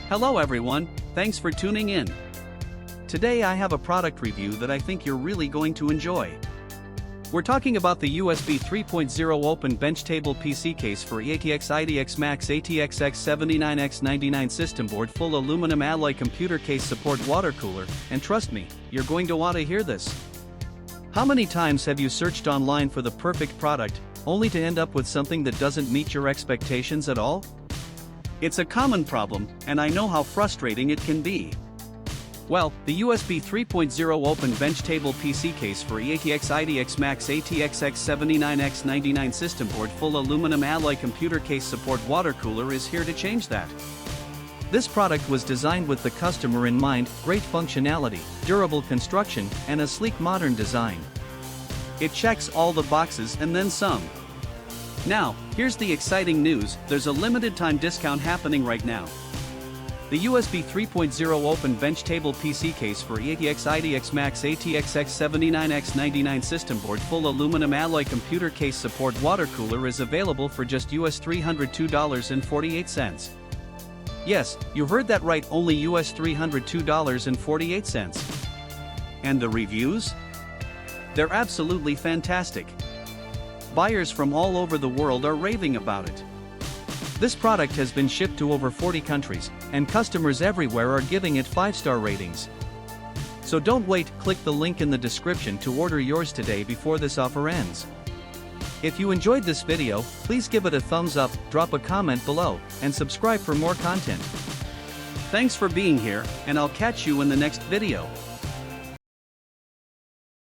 Hello everyone, thanks for tuning in. Today I have a product review that I think you're really going to enjoy. We're talking about the USB 3.0 open bench table PC case for EATX ITX MATX ATX X79 X99 Systemboard full aluminum alloy computer case support water cooler, and trust me, you're going to want to hear this. How many times have you searched online for the perfect product, only to end up with something that doesn't meet your expectations at all? It's a common problem, and I know how frustrating it can be. Well, the USB 3.0 open bench table PC case for EATX ITX MATX ATX X79 X99 Systemboard full aluminum alloy computer case support water cooler is here to change that. This product was designed with the customer in mind, great functionality, durable construction, and a sleek modern design. It checks all the boxes and then some. Now, here's the exciting news, there's a limited time discount happening right now. The USB 3.0 open bench table PC case for EATX ITX MATX ATX X79 X99 Systemboard full aluminum alloy computer case support water cooler is available for just US $302.48. Yes, you heard that right, only US $302.48. And the reviews? They're absolutely fantastic. Buyers from all over the world are raving about it. This product has been shipped to over 40 countries, and customers everywhere are giving it 5-star ratings. So don't wait, click the link in the description to order yours today before this offer ends. If you enjoyed this video, please give it a thumbs up, drop a comment below, and subscribe for more content. Thanks for being here, and I'll catch you in the next video.